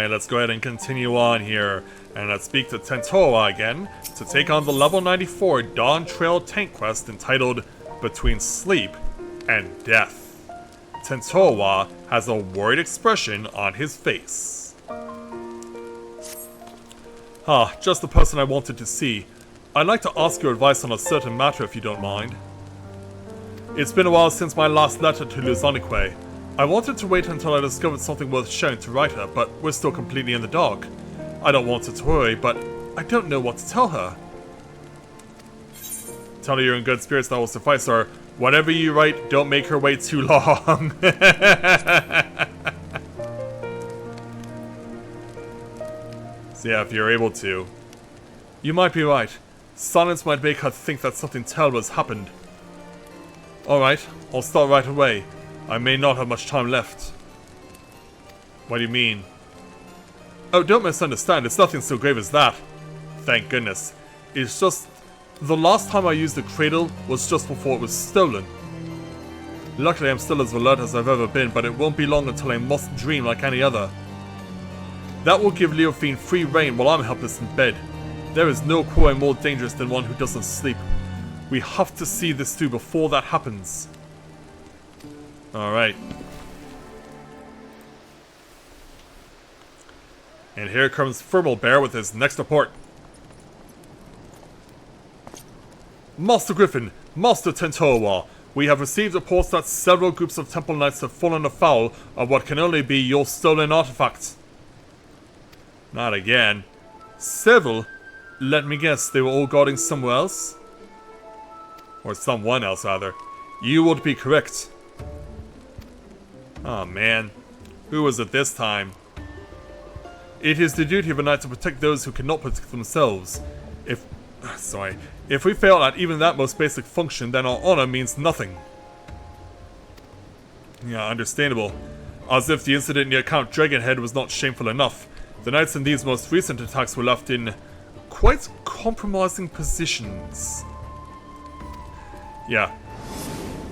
Alright, let's go ahead and continue on here. And let's speak to Tentora again to take on the level 94 Dawntrail tank quest entitled Between Sleep and Death. Tentora has a worried expression on his face. Just the person I wanted to see. I'd like to ask your advice on a certain matter if you don't mind. It's been a while since my last letter to Luzonique. I wanted to wait until I discovered something worth sharing to write her, but we're still completely in the dark. I don't want her to worry, but I don't know what to tell her. Tell her you're in good spirits, that will suffice her. Whatever you write, don't make her wait too long. So yeah, if you're able to. You might be right. Silence might make her think that something terrible has happened. Alright, I'll start right away. I may not have much time left. What do you mean? Oh, don't misunderstand, it's nothing so grave as that. Thank goodness. It's just... the last time I used the cradle was just before it was stolen. Luckily I'm still as alert as I've ever been, but it won't be long until I must dream like any other. That will give Leofine free reign while I'm helpless in bed. There is no quarry more dangerous than one who doesn't sleep. We have to see this through before that happens. Alright. And here comes Bear with his next report. Master Griffin, Master Tentora, we have received reports that several groups of Temple Knights have fallen afoul of what can only be your stolen artifact. Not again. Several? Let me guess, they were all guarding somewhere else? Or someone else, rather. You would be correct. Oh man. Who was it this time? It is the duty of a knight to protect those who cannot protect themselves. If we fail at even that most basic function, then our honor means nothing. Yeah, understandable. As if the incident near Count Dragonhead was not shameful enough. The knights in these most recent attacks were left in quite compromising positions. Yeah.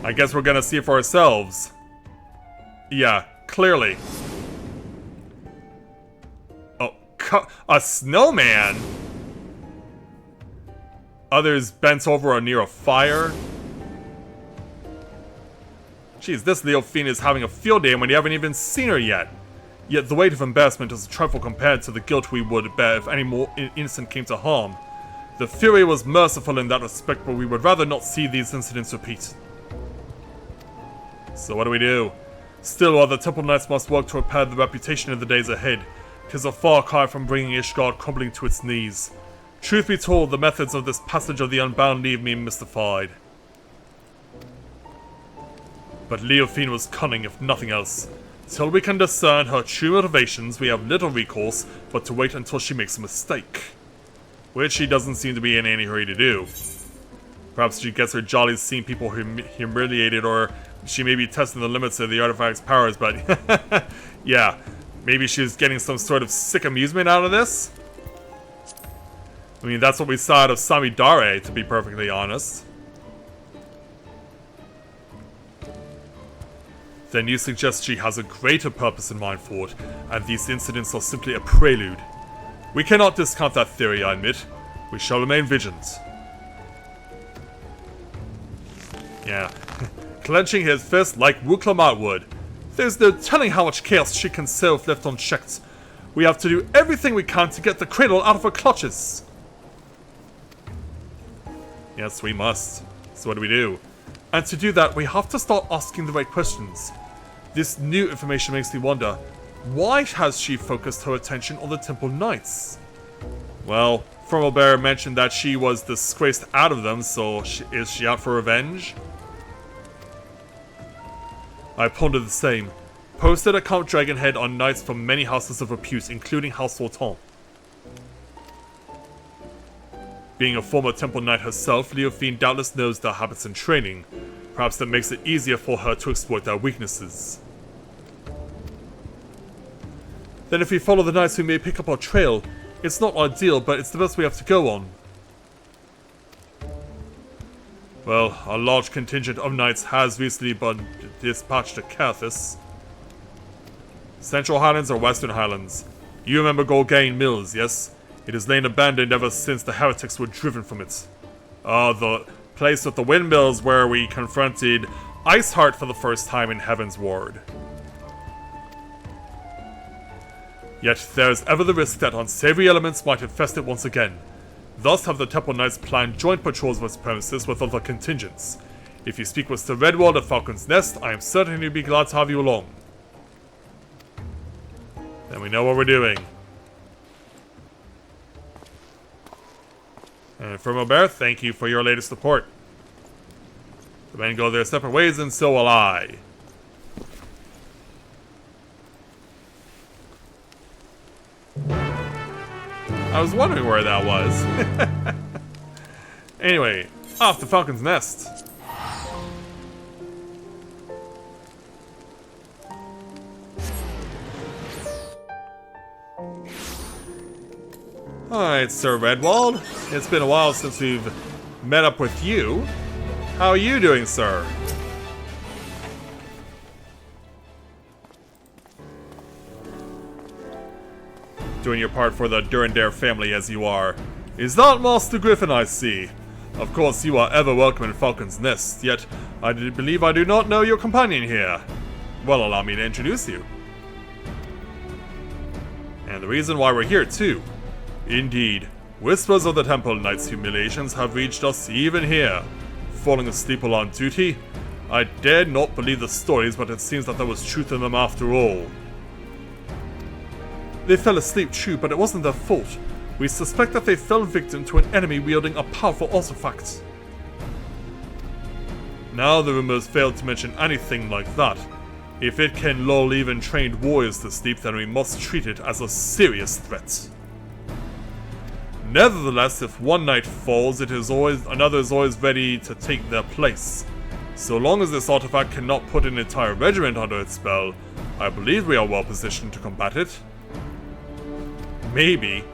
I guess we're gonna see for ourselves. Yeah, clearly. Oh, a snowman? Others bent over or near a fire? Jeez, this Leofine is having a field day when you haven't even seen her yet. Yet the weight of embarrassment is a trifle compared to the guilt we would bear if any more innocent came to harm. The Fury was merciful in that respect, but we would rather not see these incidents repeat. So what do? Still, while the Temple Knights must work to repair the reputation in the days ahead, 'tis a far cry from bringing Ishgard crumbling to its knees. Truth be told, the methods of this passage of the Unbound leave me mystified. But Leofine was cunning, if nothing else. Till we can discern her true motivations, we have little recourse but to wait until she makes a mistake. Which she doesn't seem to be in any hurry to do. Perhaps she gets her jollies seeing people humiliated, or she may be testing the limits of the artifact's powers, but yeah, maybe she's getting some sort of sick amusement out of this? I mean, that's what we saw out of Samidare, to be perfectly honest. Then you suggest she has a greater purpose in mind for it, and these incidents are simply a prelude. We cannot discount that theory, I admit. We shall remain vigilant. Yeah. Clenching his fist like Wuklamat would. There's no telling how much chaos she can sow if left unchecked. We have to do everything we can to get the cradle out of her clutches. Yes, we must. So what do? And to do that, we have to start asking the right questions. This new information makes me wonder, why has she focused her attention on the Temple Knights? Well, Bear mentioned that she was disgraced out of them, so is she out for revenge? I pondered the same. Posted at Count Dragonhead on knights from many houses of repute, including House Sultan. Being a former Temple Knight herself, Leofine doubtless knows their habits and training. Perhaps that makes it easier for her to exploit their weaknesses. Then if we follow the knights, we may pick up our trail. It's not ideal, but it's the best we have to go on. Well, a large contingent of knights has recently been dispatched to Carthus. Central Highlands or Western Highlands? You remember Gorgain Mills, yes? It has lain abandoned ever since the heretics were driven from it. The place with the windmills where we confronted Iceheart for the first time in Heavensward. Yet there is ever the risk that unsavory elements might infest it once again. Thus have the Temple Knights planned joint patrols of its premises with other contingents. If you speak with Sir Redwald at Falcon's Nest, I am certain he'd be glad to have you along. Then we know what we're doing. And for Robert, thank you for your latest support. The men go their separate ways, and so will I. I was wondering where that was. Anyway, off to Falcon's Nest. Alright, Sir Redwald. It's been a while since we've met up with you. How are you doing, sir? Doing your part for the Durandare family as you are. Is that Master Griffin I see? Of course you are ever welcome in Falcon's Nest, yet I believe I do not know your companion here. Well, allow me to introduce you. And the reason why we're here too. Indeed, whispers of the Temple Knight's humiliations have reached us even here. Falling asleep while on duty? I dared not believe the stories, but it seems that there was truth in them after all. They fell asleep, true, but it wasn't their fault. We suspect that they fell victim to an enemy wielding a powerful artifact. Now the rumors failed to mention anything like that. If it can lull even trained warriors to sleep, then we must treat it as a serious threat. Nevertheless, if one knight falls, another is always ready to take their place. So long as this artifact cannot put an entire regiment under its spell, I believe we are well positioned to combat it. Maybe.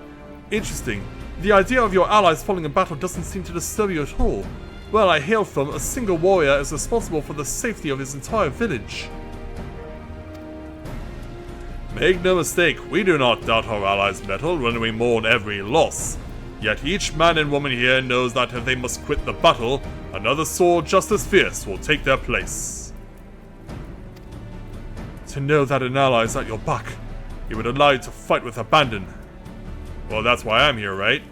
Interesting. The idea of your allies falling in battle doesn't seem to disturb you at all. Well, I hail from a single warrior is responsible for the safety of his entire village. Make no mistake, we do not doubt our allies' mettle when we mourn every loss. Yet each man and woman here knows that if they must quit the battle, another sword just as fierce will take their place. To know that an ally is at your back, it would allow you to fight with abandon. Well, that's why I'm here, right?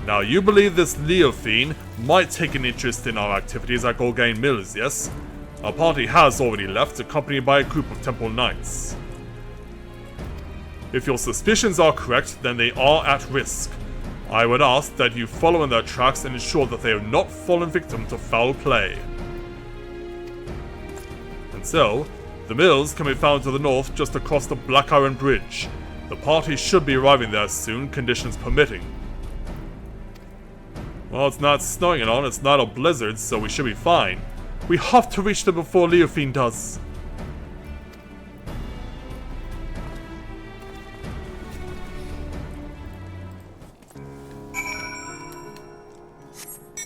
Now, you believe this Leofiend might take an interest in our activities at Gorgain Mills, yes? Our party has already left, accompanied by a group of Temple Knights. If your suspicions are correct, then they are at risk. I would ask that you follow in their tracks and ensure that they have not fallen victim to foul play. And so, the mills can be found to the north just across the Black Iron Bridge. The party should be arriving there soon, conditions permitting. Well, it's not snowing at all, it's not a blizzard, so we should be fine. We have to reach them before Leofiend does.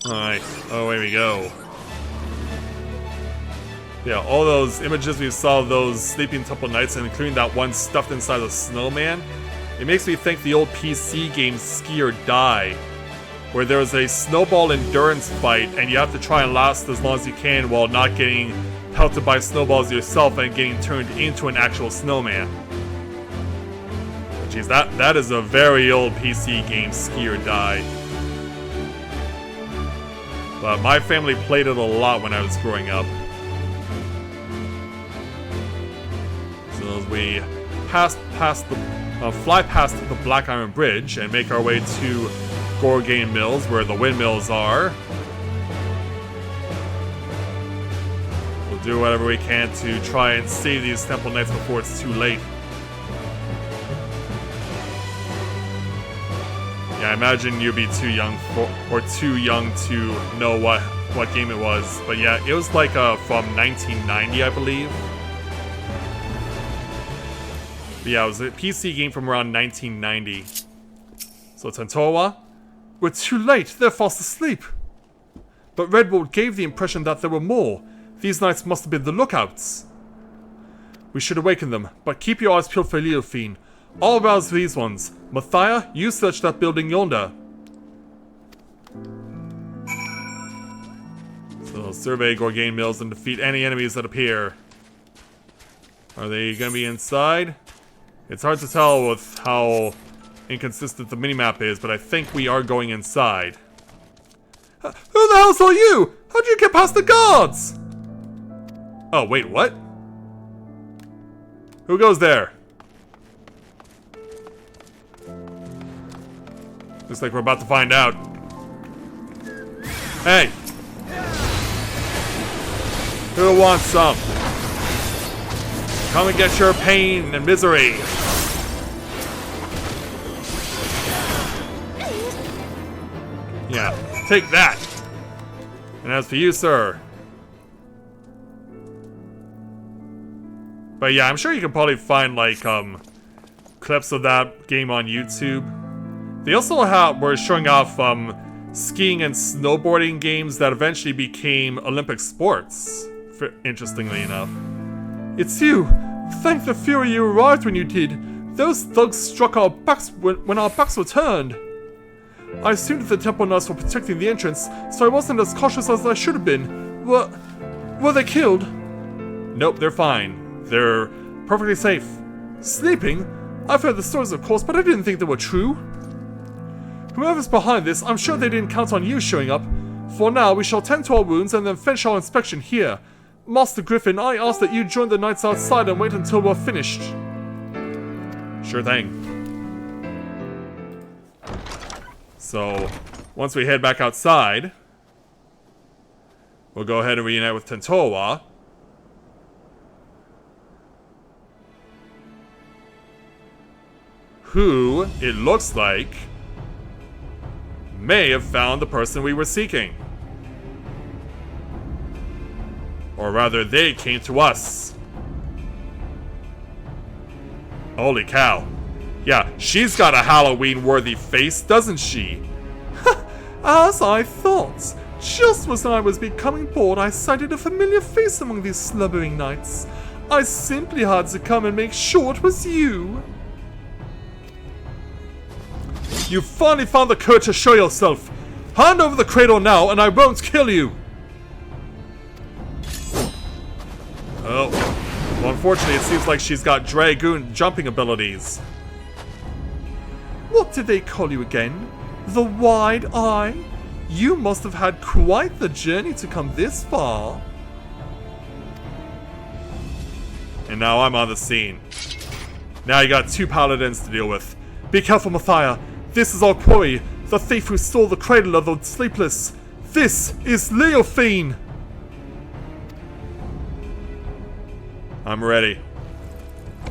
Alright, away we go. Yeah, all those images we saw of those sleeping Temple Knights, including that one stuffed inside a snowman, it makes me think the old PC game Ski or Die, where there was a snowball endurance fight and you have to try and last as long as you can while not getting pelted by snowballs yourself and getting turned into an actual snowman. Jeez, that is a very old PC game, Ski or Die. But my family played it a lot when I was growing up. So as we fly past the Black Iron Bridge and make our way to Gorgain Mills, where the windmills are, we'll do whatever we can to try and save these Temple Knights before it's too late. Yeah, I imagine you'd be too young to know what game it was. But yeah, it was like from 1990, I believe. But yeah, it was a PC game from around 1990. So Tantoa, we're too late. They're fast asleep. But Redwald gave the impression that there were more. These knights must have been the lookouts. We should awaken them, but keep your eyes peeled for Leofine. I'll rouse these ones. Mathia, you search that building yonder. So, survey Gorgane Mills and defeat any enemies that appear. Are they gonna be inside? It's hard to tell with how inconsistent the minimap is, but I think we are going inside. Who the hell's are you? How'd you get past the guards? Oh, wait, what? Who goes there? Looks like we're about to find out. Hey! Who wants some? Come and get your pain and misery. Yeah, take that. And as for you, sir. But yeah, I'm sure you can probably find like clips of that game on YouTube. They also were showing off skiing and snowboarding games that eventually became Olympic sports. Interestingly enough. It's you! Thank the Fury you arrived when you did. Those thugs struck our backs when our backs were turned. I assumed that the temple nurse were protecting the entrance, so I wasn't as cautious as I should have been. Were they killed? Nope, they're fine. They're perfectly safe. Sleeping? I've heard the stories, of course, but I didn't think they were true. Whoever's behind this, I'm sure they didn't count on you showing up. For now, we shall tend to our wounds and then finish our inspection here. Master Griffin, I ask that you join the knights outside and wait until we're finished. Sure thing. So, once we head back outside, we'll go ahead and reunite with Tentowa. Who, it looks like, may have found the person we were seeking. Or rather, they came to us. Holy cow. Yeah, she's got a Halloween-worthy face, doesn't she? As I thought. Just as I was becoming bored, I sighted a familiar face among these slumbering knights. I simply had to come and make sure it was you. You finally found the courage to show yourself. Hand over the cradle now, and I won't kill you. Oh, well, unfortunately, it seems like she's got Dragoon jumping abilities. What did they call you again? The Wide Eye? You must have had quite the journey to come this far. And now I'm on the scene. Now you got two paladins to deal with. Be careful, Mathia. This is our quarry, the thief who stole the cradle of the sleepless. This is Leofine. I'm ready.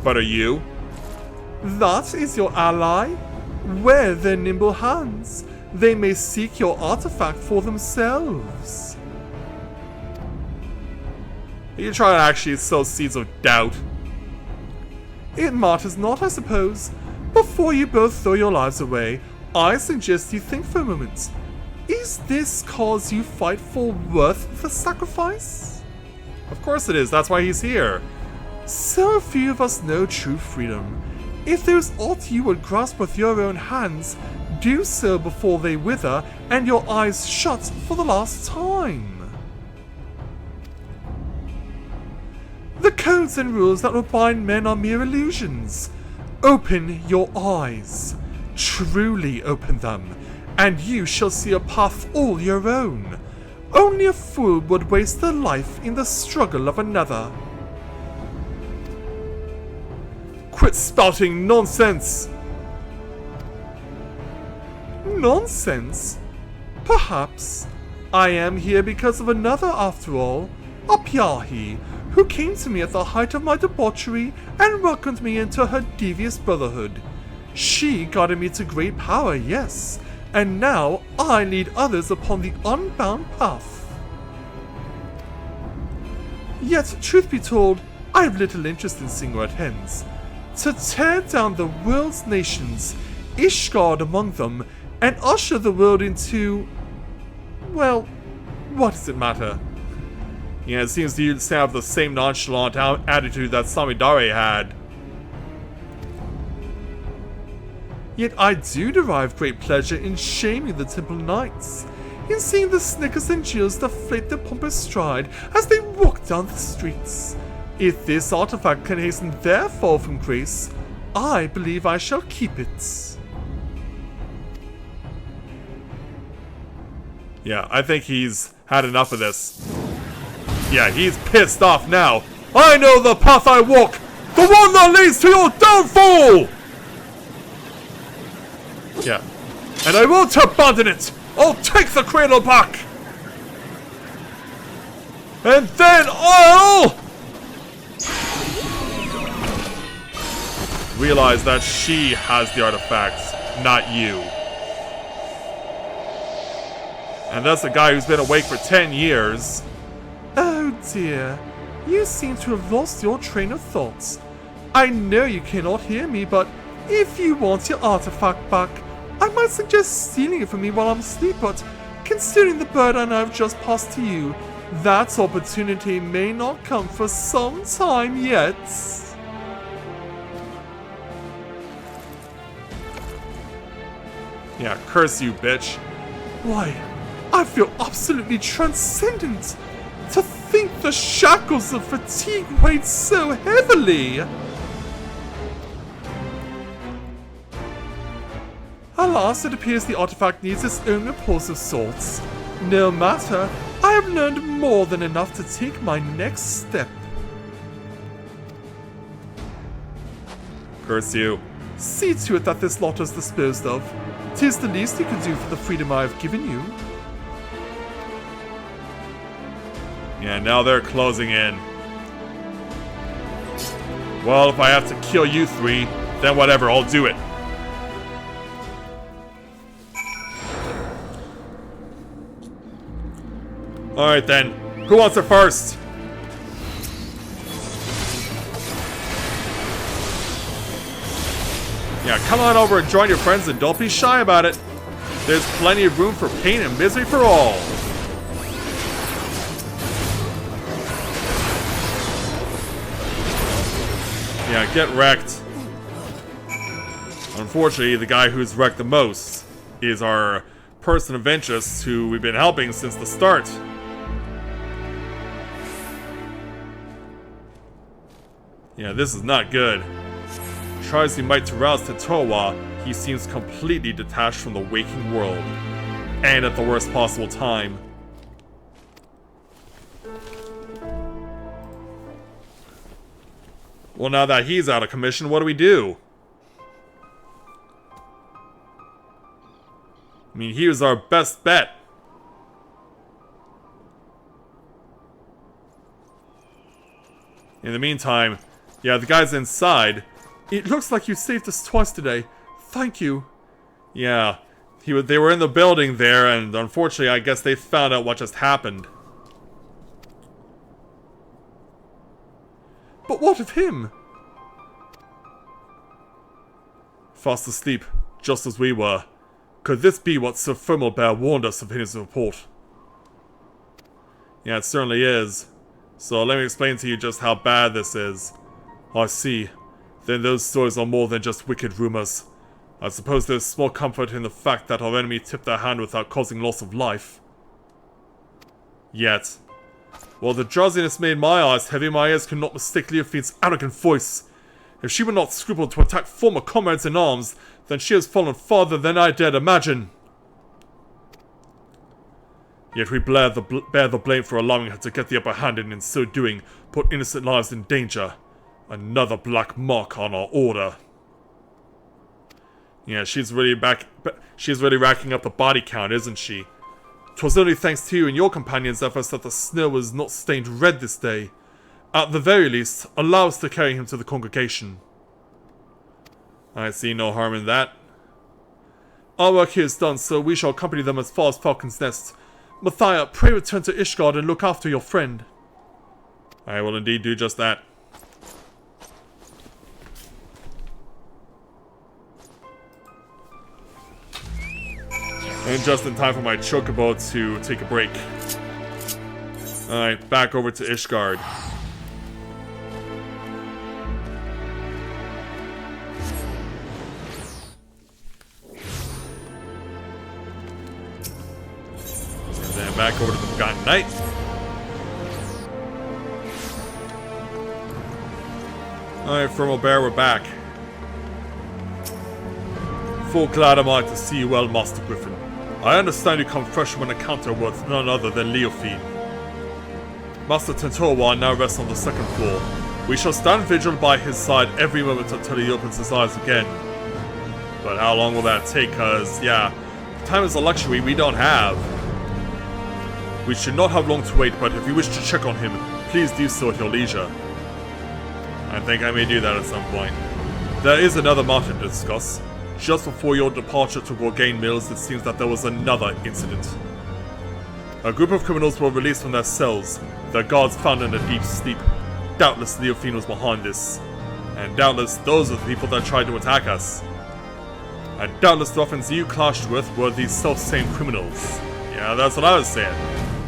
But are you? That is your ally. Wear their nimble hands. They may seek your artifact for themselves. Are you trying to actually sow seeds of doubt? It matters not, I suppose. Before you both throw your lives away, I suggest you think for a moment. Is this cause you fight for worth the sacrifice? Of course it is, that's why he's here. So few of us know true freedom. If there's aught you would grasp with your own hands, do so before they wither and your eyes shut for the last time. The codes and rules that will bind men are mere illusions. Open your eyes. Truly open them, and you shall see a path all your own. Only a fool would waste their life in the struggle of another. Quit spouting nonsense! Nonsense? Perhaps. I am here because of another after all. A Pyahi, who came to me at the height of my debauchery and welcomed me into her devious brotherhood. She guided me to great power, yes, and now I lead others upon the unbound path. Yet, truth be told, I have little interest in seeing what ends. To tear down the world's nations, Ishgard among them, and usher the world into... well, what does it matter? Yeah, it seems you have the same nonchalant attitude that Samidare had. Yet I do derive great pleasure in shaming the Temple Knights, in seeing the snickers and jeers deflate their pompous stride as they walk down the streets. If this artifact can hasten their fall from grace, I believe I shall keep it. Yeah, I think he's had enough of this. Yeah, he's pissed off now. I know the path I walk! The one that leads to your downfall! Yeah. And I won't abandon it! I'll take the cradle back! And then I'll... realize that she has the artifacts, not you. And that's a guy who's been awake for 10 years. Oh dear, you seem to have lost your train of thoughts. I know you cannot hear me, but if you want your artifact back, I might suggest stealing it from me while I'm asleep, but considering the burden I've just passed to you, that opportunity may not come for some time yet. Yeah, curse you, bitch. Why, I feel absolutely transcendent. To think the shackles of fatigue weighed so heavily. Alas, it appears the artifact needs its own repulsive salts. No matter, I have learned more than enough to take my next step. Curse you. See to it that this lot is disposed of. 'Tis the least you can do for the freedom I have given you. Yeah, now they're closing in. Well, if I have to kill you three, then whatever, I'll do it. Alright then, who wants it first? Yeah, come on over and join your friends and don't be shy about it. There's plenty of room for pain and misery for all. Yeah, get wrecked. Unfortunately, the guy who's wrecked the most is our person of interest who we've been helping since the start. Yeah, this is not good. Tries he might to rouse Tetowa, he seems completely detached from the waking world. And at the worst possible time. Well, now that he's out of commission, what do we do? I mean, he was our best bet. In the meantime, yeah, the guy's inside. It looks like you saved us twice today. Thank you. Yeah, they were in the building there, and unfortunately, I guess they found out what just happened. But what of him? Fast asleep, just as we were. Could this be what Sir Firmalbear warned us of in his report? Yeah, it certainly is. So let me explain to you just how bad this is. I see. Then those stories are more than just wicked rumors. I suppose there's small comfort in the fact that our enemy tipped their hand without causing loss of life. Yet. While the drowsiness made my eyes heavy, my ears could not mistake Leofine's arrogant voice. If she would not scruple to attack former comrades in arms, then she has fallen farther than I dared imagine. Yet we bear the blame for allowing her to get the upper hand and in so doing, put innocent lives in danger. Another black mark on our order. Yeah, she's really racking up the body count, isn't she? 'Twas only thanks to you and your companions' efforts that the snow was not stained red this day. At the very least, allow us to carry him to the congregation. I see no harm in that. Our work here is done, so we shall accompany them as far as Falcon's Nest. Mathia, pray return to Ishgard and look after your friend. I will indeed do just that. And just in time for my chocobo to take a break. Alright, back over to Ishgard. And then back over to the Forgotten Knight. Alright, Thermal Bear, we're back. Full glad am I to see you well, Master Griffin. I understand you come fresh from an encounter with none other than Leofine. Master Tentorwa now rests on the second floor. We shall stand vigilant by his side every moment until he opens his eyes again. But how long will that take? Cause, yeah, time is a luxury we don't have. We should not have long to wait, but if you wish to check on him, please do so at your leisure. I think I may do that at some point. There is another matter to discuss. Just before your departure to Gorgain Mills, it seems that there was another incident. A group of criminals were released from their cells, their guards found in a deep sleep. Doubtless Leofine was behind this. And doubtless those are the people that tried to attack us. And doubtless the ruffians you clashed with were these self-same criminals. Yeah, that's what I was saying.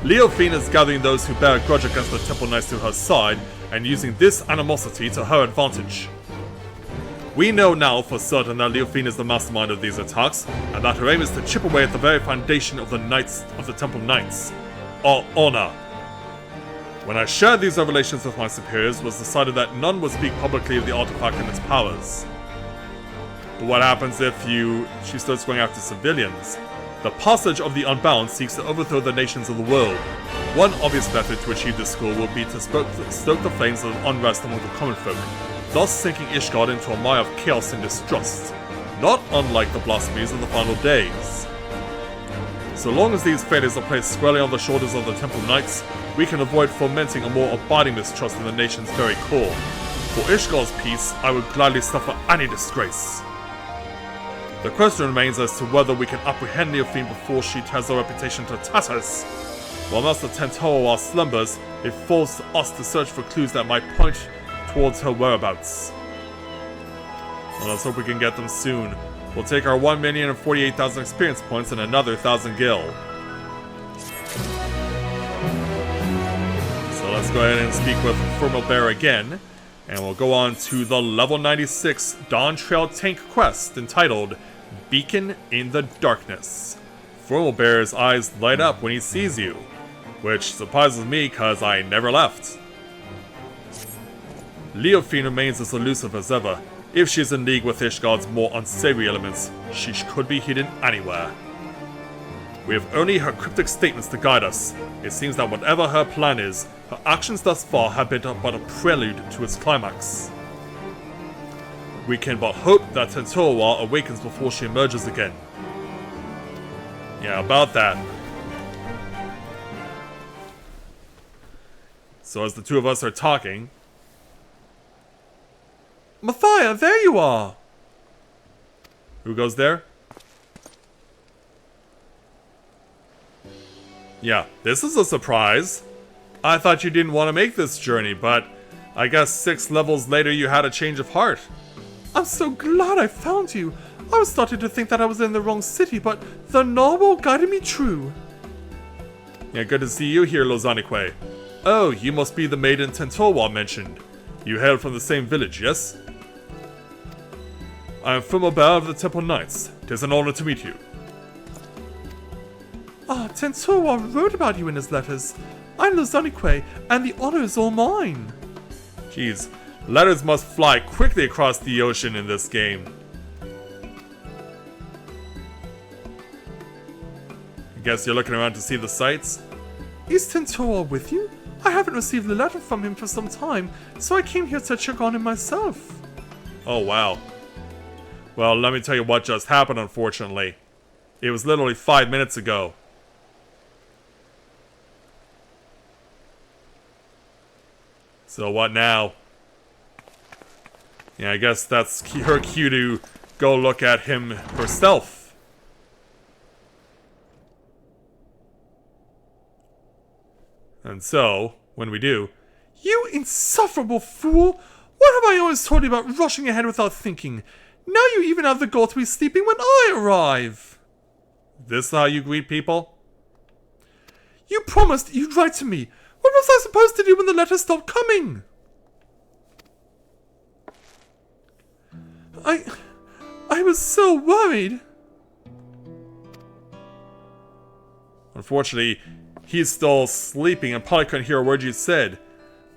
Leofine is gathering those who bear a grudge against the Temple Knights to her side, and using this animosity to her advantage. We know now for certain that Leofine is the mastermind of these attacks, and that her aim is to chip away at the very foundation of the Knights of the Temple Knights. Our honor. When I shared these revelations with my superiors, it was decided that none would speak publicly of the artifact and its powers. But what happens if she starts going after civilians? The passage of the Unbound seeks to overthrow the nations of the world. One obvious method to achieve this goal would be to stoke the flames of unrest among the common folk, thus sinking Ishgard into a mire of chaos and distrust, not unlike the blasphemies of the final days. So long as these failures are placed squarely on the shoulders of the Temple Knights, we can avoid fomenting a more abiding mistrust in the nation's very core. For Ishgard's peace, I would gladly suffer any disgrace. The question remains as to whether we can apprehend Leofine before she tears her reputation to tatters. While Master Tentorwa slumbers, it falls to us to search for clues that might point towards her whereabouts. Well, let's hope we can get them soon. We'll take our 1,048,000 experience points and another 1,000 gil. So let's go ahead and speak with Thermal Bear again, and we'll go on to the level 96 Dawntrail tank quest entitled Beacon in the Darkness. Thermal Bear's eyes light up when he sees you, which surprises me cause I never left. Leofine remains as elusive as ever. If she's in league with Ishgard's more unsavory elements, she could be hidden anywhere. We have only her cryptic statements to guide us. It seems that whatever her plan is, her actions thus far have been but a prelude to its climax. We can but hope that Tentorwa awakens before she emerges again. Yeah, about that. So as the two of us are talking... Mathia, there you are! Who goes there? Yeah, this is a surprise. I thought you didn't want to make this journey, but I guess 6 levels later you had a change of heart. I'm so glad I found you. I was starting to think that I was in the wrong city, but the narwhal guided me true. Yeah, good to see you here, Lozanique. Oh, you must be the maiden Tentorwa mentioned. You hail from the same village, yes? I am Thermal Bear of the Temple Knights. 'Tis an honor to meet you. Ah, Tentorwa wrote about you in his letters. I'm Lozanique, and the honor is all mine. Jeez, letters must fly quickly across the ocean in this game. I guess you're looking around to see the sights? Is Tentorwa with you? I haven't received a letter from him for some time, so I came here to check on him myself. Oh wow. Well, let me tell you what just happened, unfortunately. It was literally 5 minutes ago. So what now? Yeah, I guess that's her cue to go look at him herself. And so, when we do... You insufferable fool! What have I always told you about rushing ahead without thinking? Now you even have the gall to be sleeping when I arrive! This how you greet people? You promised you'd write to me. What was I supposed to do when the letters stopped coming? I was so worried. Unfortunately, he's still sleeping and probably couldn't hear a word you said.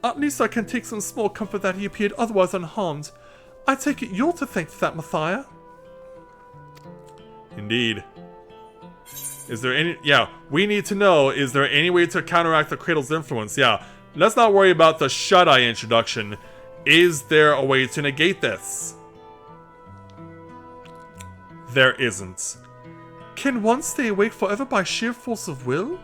At least I can take some small comfort that he appeared otherwise unharmed. I take it you're to thank for that, Matthias. Indeed. Is there any... Yeah, we need to know, is there any way to counteract the Cradle's influence? Yeah, let's not worry about the Shut-Eye introduction. Is there a way to negate this? There isn't. Can one stay awake forever by sheer force of will?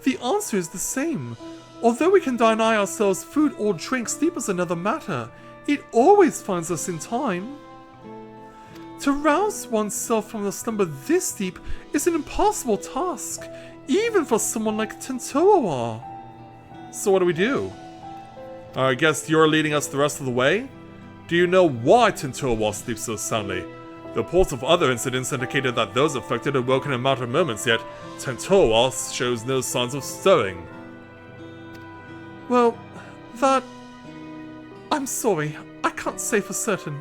The answer is the same. Although we can deny ourselves food or drink, sleep is another matter. It always finds us in time. To rouse oneself from a slumber this deep is an impossible task, even for someone like Tentoa. So what do? I guess you're leading us the rest of the way? Do you know why Tentoa sleeps so soundly? The reports of other incidents indicated that those affected had woken in matter moments, yet Tentoa shows no signs of stirring. Well, that... I'm sorry, I can't say for certain.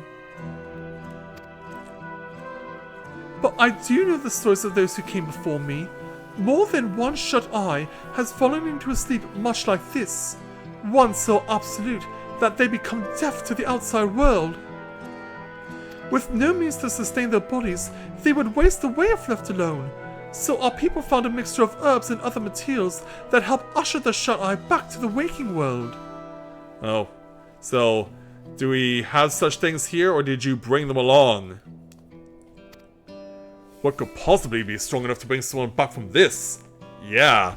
But I do know the stories of those who came before me. More than one shut-eye has fallen into a sleep much like this. One so absolute that they become deaf to the outside world. With no means to sustain their bodies, they would waste away if left alone. So our people found a mixture of herbs and other materials that help usher the shut-eye back to the waking world. Oh, so do we have such things here, or did you bring them along? What could possibly be strong enough to bring someone back from this? Yeah.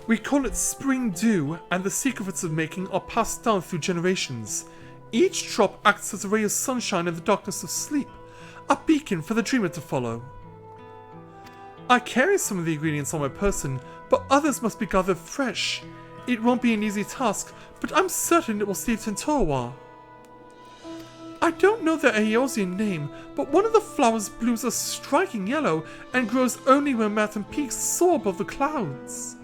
We call it spring dew, and the secrets of making are passed down through generations. Each drop acts as a ray of sunshine in the darkness of sleep, a beacon for the dreamer to follow. I carry some of the ingredients on my person, but others must be gathered fresh. It won't be an easy task, but I'm certain it will save Tentoa. I don't know the Eosian name, but one of the flowers blooms a striking yellow and grows only when mountain peaks soar above the clouds.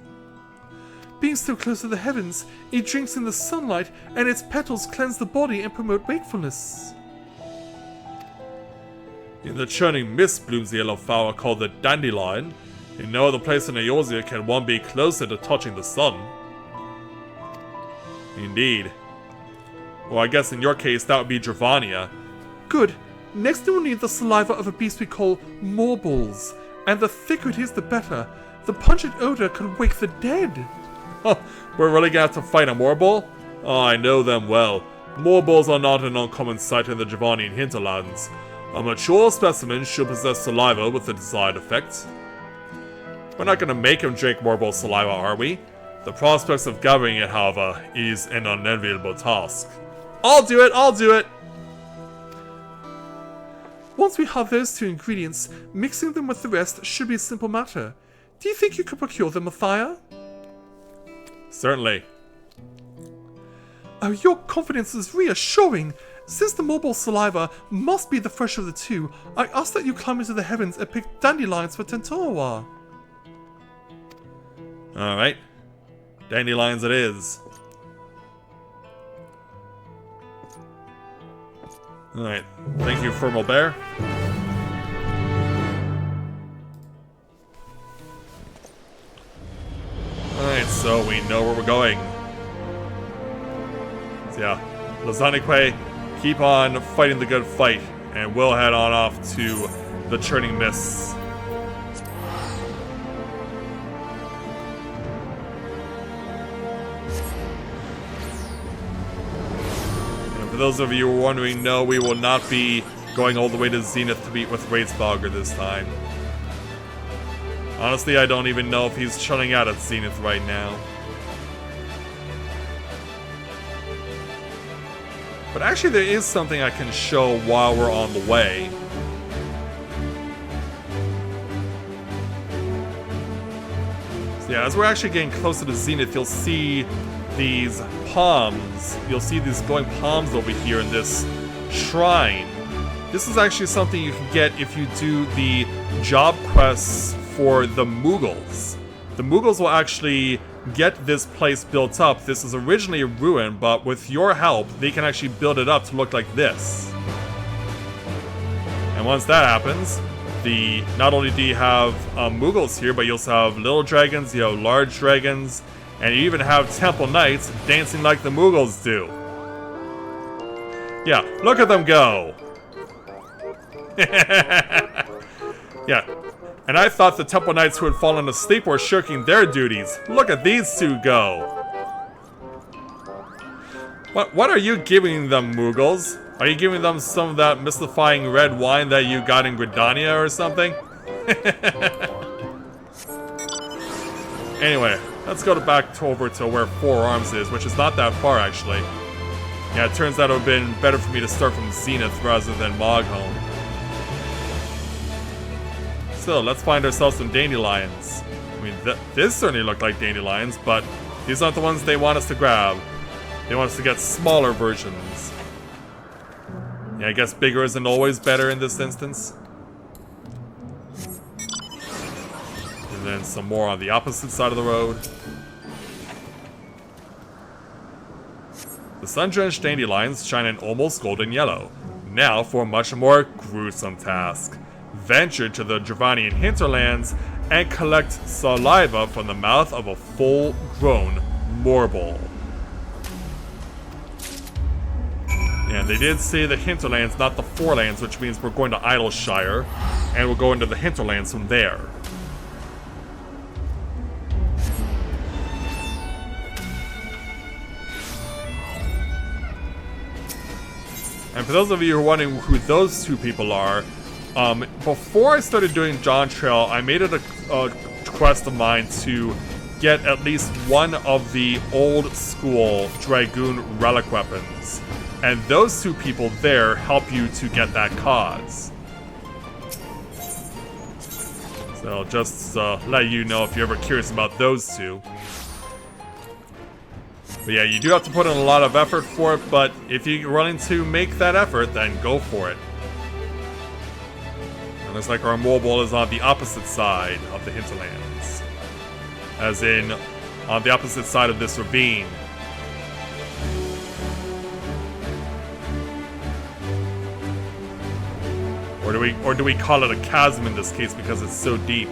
Being so close to the heavens, it drinks in the sunlight and its petals cleanse the body and promote wakefulness. In the churning mist blooms the yellow flower called the dandelion. In no other place in Eorzea can one be closer to touching the sun. Indeed. Well, I guess in your case that would be Dravania. Good. Next we will need the saliva of a beast we call Morbles, and the thicker it is the better. The pungent odor can wake the dead. Huh, we're really gonna have to fight a Morble? Oh, I know them well. Morbles are not an uncommon sight in the Dravanian hinterlands. A mature specimen should possess saliva with the desired effect. We're not gonna make him drink Morble saliva, are we? The prospects of gathering it, however, is an unenviable task. I'll do it! Once we have those two ingredients, mixing them with the rest should be a simple matter. Do you think you could procure them, Matthias? Certainly. Oh, your confidence is reassuring! Since the mobile saliva must be the fresher of the two, I ask that you climb into the heavens and pick dandelions for Tentoa. Alright. Dandelions it is. Alright. Thank you, Formal Bear. Alright, so we know where we're going. So yeah, Lazanique, keep on fighting the good fight, and we'll head on off to the Churning Mists. And for those of you who are wondering, no, we will not be going all the way to Zenith to meet with Wraithsbogger this time. Honestly, I don't even know if he's chilling out at Zenith right now. But actually there is something I can show while we're on the way. So yeah, as we're actually getting closer to Zenith, you'll see these palms. You'll see these glowing palms over here in this shrine. This is actually something you can get if you do the job quests for the Mughals. The Mughals will actually get this place built up. This is originally a ruin, but with your help, they can actually build it up to look like this. And once that happens, not only do you have Mughals here, but you also have little dragons, you have large dragons, and you even have temple knights dancing like the Mughals do. Yeah, look at them go! Yeah, and I thought the temple knights who had fallen asleep were shirking their duties. Look at these two go! What are you giving them, Mughals? Are you giving them some of that mystifying red wine that you got in Gridania or something? Anyway, let's go back over to where Four Arms is, which is not that far actually. Yeah, it turns out it would have been better for me to start from Zenith rather than Mogholm. So, let's find ourselves some dandelions. I mean, this certainly looked like dandelions, but these aren't the ones they want us to grab. They want us to get smaller versions. Yeah, I guess bigger isn't always better in this instance. And then some more on the opposite side of the road. The sun-drenched dandelions shine an almost golden yellow. Now for a much more gruesome task. Venture to the Dravanian hinterlands and collect saliva from the mouth of a full-grown Morbol. And they did say the hinterlands, not the forelands, which means we're going to Idleshire, and we'll go into the hinterlands from there. And for those of you who are wondering who those two people are, before I started doing Dawntrail, I made it a quest of mine to get at least one of the old school Dragoon relic weapons. And those two people there help you to get that cause. So just let you know if you're ever curious about those two. But yeah, you do have to put in a lot of effort for it, but if you're willing to make that effort, then go for it. It looks like our Morbol is on the opposite side of the hinterlands. As in, on the opposite side of this ravine. Or do we call it a chasm in this case because it's so deep?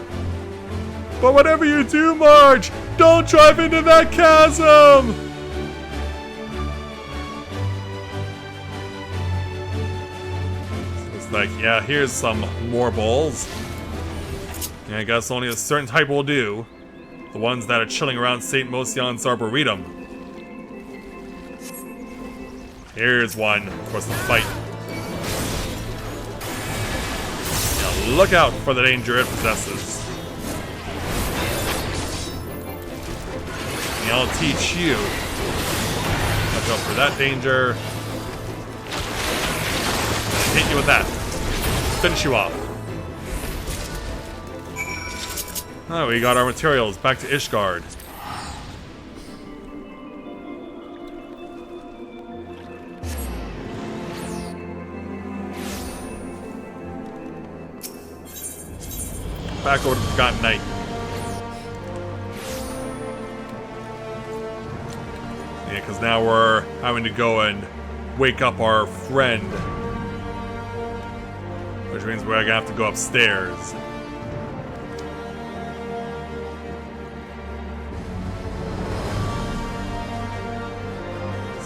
But whatever you do, Marge, don't drive into that chasm! So it's like, yeah, here's some more bowls. And I guess only a certain type will do. The ones that are chilling around St. Mosion's Arboretum. Here's one. Of course, the fight. Now look out for the danger it possesses. And I'll teach you. Watch out for that danger. And hit you with that. Finish you off. Oh, we got our materials. Back to Ishgard. Back over to Forgotten Knight. Yeah, because now we're having to go and wake up our friend. Which means we're gonna have to go upstairs.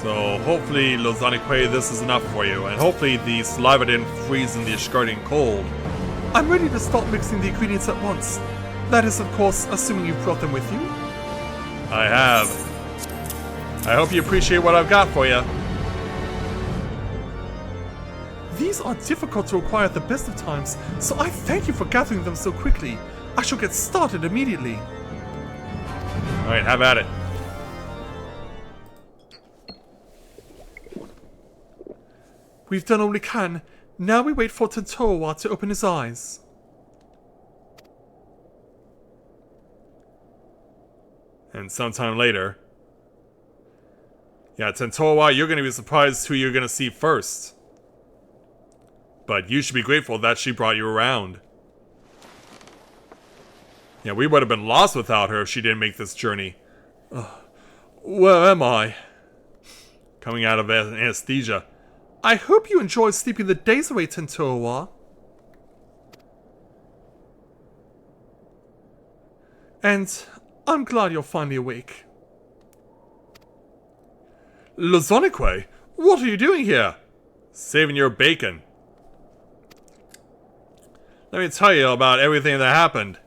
So hopefully, Lozanique, this is enough for you, and hopefully the saliva didn't freeze in the Ishgardian cold. I'm ready to start mixing the ingredients at once. That is, of course, assuming you've brought them with you. I have. I hope you appreciate what I've got for you. These are difficult to acquire at the best of times, so I thank you for gathering them so quickly. I shall get started immediately. Alright, have at it. We've done all we can. Now we wait for Tentowa to open his eyes. And sometime later. Yeah, Tentowa, you're going to be surprised who you're going to see first. But you should be grateful that she brought you around. Yeah, we would have been lost without her if she didn't make this journey. Where am I? Coming out of anesthesia. I hope you enjoyed sleeping the days away, Tentoa. And I'm glad you're finally awake. Lozonique, what are you doing here? Saving your bacon. Let me tell you about everything that happened.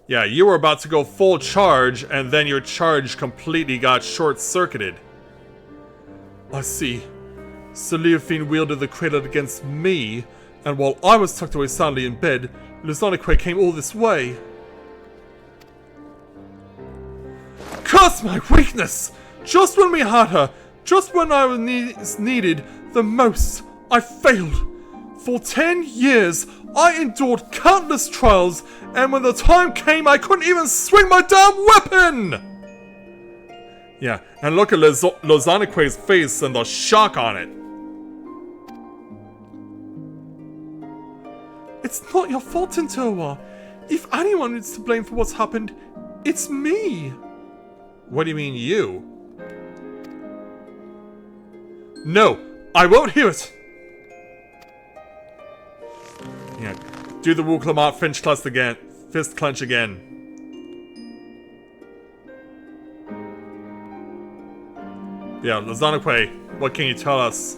Yeah, you were about to go full charge, and then your charge completely got short-circuited. I see. So Leofine wielded the cradle against me, and while I was tucked away soundly in bed, Lozonique came all this way. Curse my weakness! Just when we had her, just when I was needed the most, I failed. For 10 years, I endured countless trials, and when the time came, I couldn't even swing my damn weapon! Yeah, and look at Lozonique's face and the shock on it. It's not your fault, Tentoa. If anyone is to blame for what's happened, it's me. What do you mean, you? No, I won't hear it! Yeah, do the Wu Clamart fist clench again. Yeah, Lozonique, what can you tell us?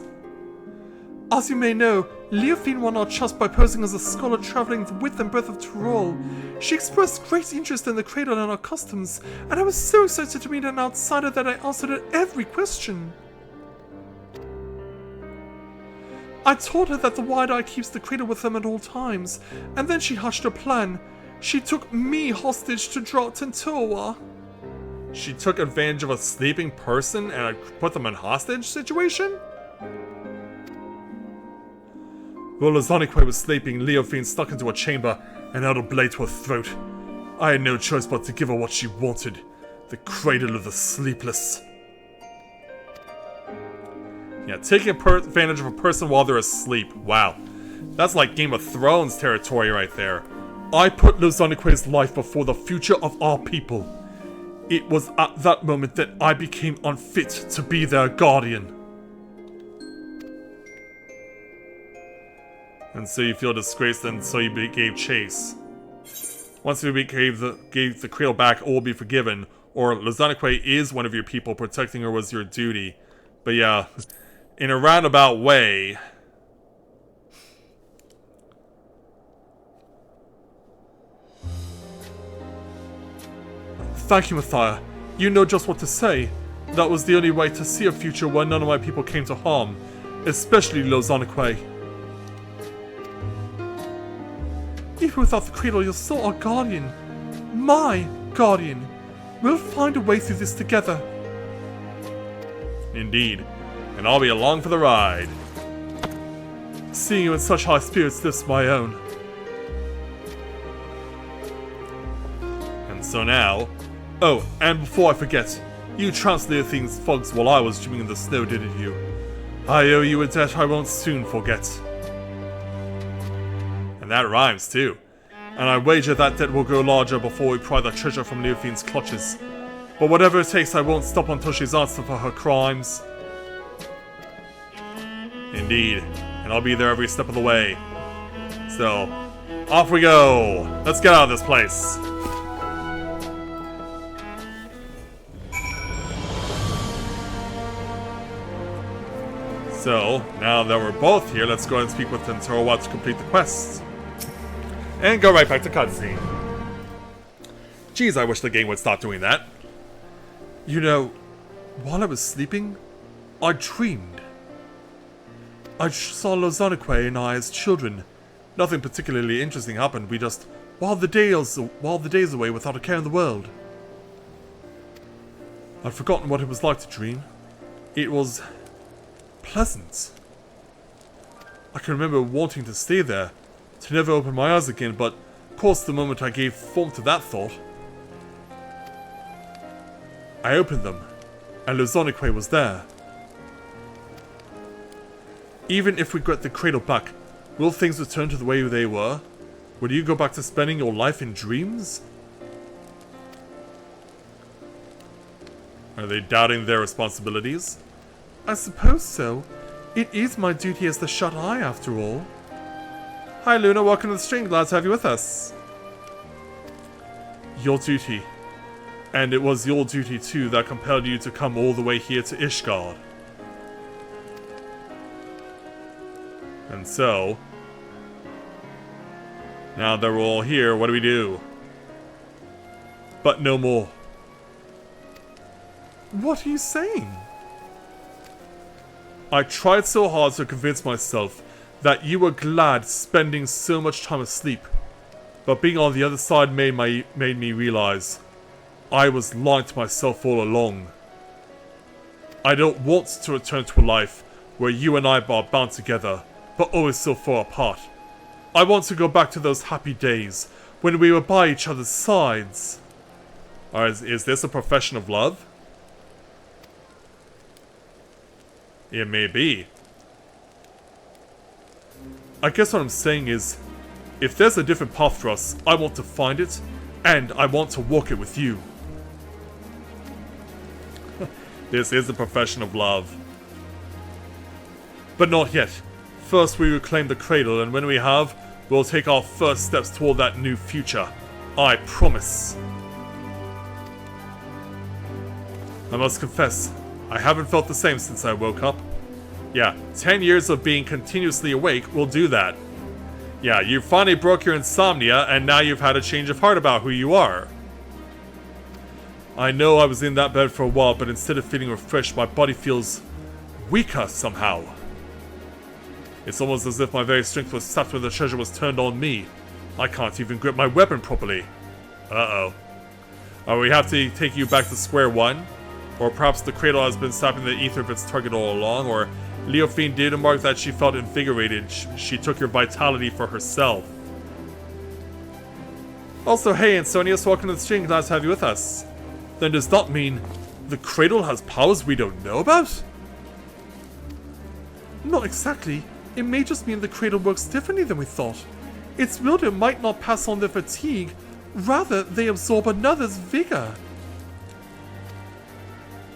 As you may know, Leofine won our trust by posing as a scholar traveling the width and breadth of Tyrol. She expressed great interest in the cradle and our customs, and I was so excited to meet an outsider that I answered her every question. I told her that the Wide Eye keeps the cradle with them at all times, and then she hatched her plan. She took me hostage to draw Tentoa. She took advantage of a sleeping person and put them in hostage situation? While Lozonique was sleeping, Leofine stuck into a chamber and held a blade to her throat. I had no choice but to give her what she wanted. The cradle of the sleepless. Yeah, taking advantage of a person while they're asleep. Wow. That's like Game of Thrones territory right there. I put Lozonique's life before the future of our people. It was at that moment that I became unfit to be their guardian. And so you feel disgraced, and so you gave chase. Once you gave the cradle back, all will be forgiven. Or Lozonique is one of your people, protecting her was your duty. But yeah, in a roundabout way. Thank you, Mathia. You know just what to say. That was the only way to see a future where none of my people came to harm. Especially Lozonique. Even without the cradle, you're still our guardian. My guardian. We'll find a way through this together. Indeed. And I'll be along for the ride. Seeing you in such high spirits lifts my own. And so now... Oh, and before I forget, you translated things fogs while I was dreaming in the snow, didn't you? I owe you a debt I won't soon forget. And that rhymes too. And I wager that debt will grow larger before we pry the treasure from Leofine's clutches. But whatever it takes, I won't stop until she's answered for her crimes. Indeed. And I'll be there every step of the way. So, off we go! Let's get out of this place! So, now that we're both here, let's go and speak with Tentoa to complete the quest. And go right back to cutscene. Geez, I wish the game would stop doing that. You know, while I was sleeping, I dreamed. I saw Lozonique and I as children. Nothing particularly interesting happened. We just whiled the days away without a care in the world. I'd forgotten what it was like to dream. It was pleasant. I can remember wanting to stay there, to never open my eyes again, but of course the moment I gave form to that thought, I opened them, and Lozonique was there. Even if we get the cradle back, will things return to the way they were? Will you go back to spending your life in dreams? Are they doubting their responsibilities? I suppose so. It is my duty as the shut-eye, after all. Hi Luna, welcome to the stream. Glad to have you with us. Your duty. And it was your duty too that compelled you to come all the way here to Ishgard. And so, now that we're all here, what do we do? But no more. What are you saying? I tried so hard to convince myself that you were glad spending so much time asleep, but being on the other side made me realize I was lying to myself all along. I don't want to return to a life where you and I are bound together, but always so far apart. I want to go back to those happy days when we were by each other's sides. Is this a profession of love? It may be. I guess what I'm saying is, if there's a different path for us, I want to find it, and I want to walk it with you. This is a profession of love. But not yet. First we reclaim the cradle, and when we have, we'll take our first steps toward that new future. I promise. I must confess, I haven't felt the same since I woke up. Yeah, 10 years of being continuously awake will do that. Yeah, you finally broke your insomnia, and now you've had a change of heart about who you are. I know I was in that bed for a while, but instead of feeling refreshed, my body feels weaker somehow. It's almost as if my very strength was sapped when the treasure was turned on me. I can't even grip my weapon properly. Uh-oh. We have to take you back to square one? Or perhaps the cradle has been sapping the ether of its target all along, or Leophine did remark that she felt invigorated. She took your vitality for herself. Also, hey Antonius, welcome to the stream, glad to have you with us. Then does that mean the cradle has powers we don't know about? Not exactly. It may just mean the cradle works differently than we thought. Its wielder might not pass on their fatigue, rather they absorb another's vigor.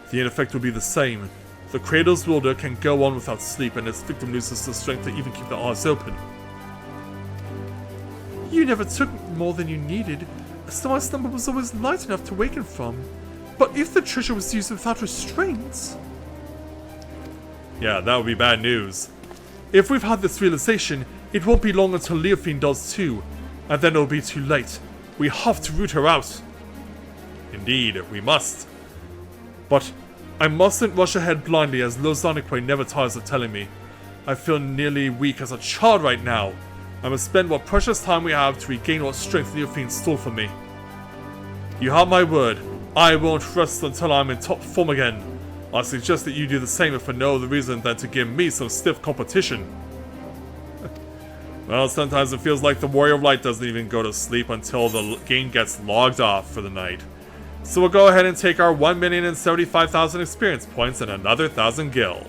The end effect will be the same. The cradle's wielder can go on without sleep, and its victim loses the strength to even keep their eyes open. You never took more than you needed, so my slumber was always light enough to waken from. But if the treasure was used without restraints... Yeah, that would be bad news. If we've had this realization, it won't be long until Leophine does too, and then it'll be too late. We have to root her out. Indeed, we must. But I mustn't rush ahead blindly, as Lozanique never tires of telling me. I feel nearly weak as a child right now. I must spend what precious time we have to regain what strength Leophine stole from me. You have my word. I won't rest until I'm in top form again. I suggest that you do the same if for no other reason than to give me some stiff competition. Well, sometimes it feels like the Warrior of Light doesn't even go to sleep until the game gets logged off for the night. So we'll go ahead and take our 1,075,000 experience points and another 1,000 gil.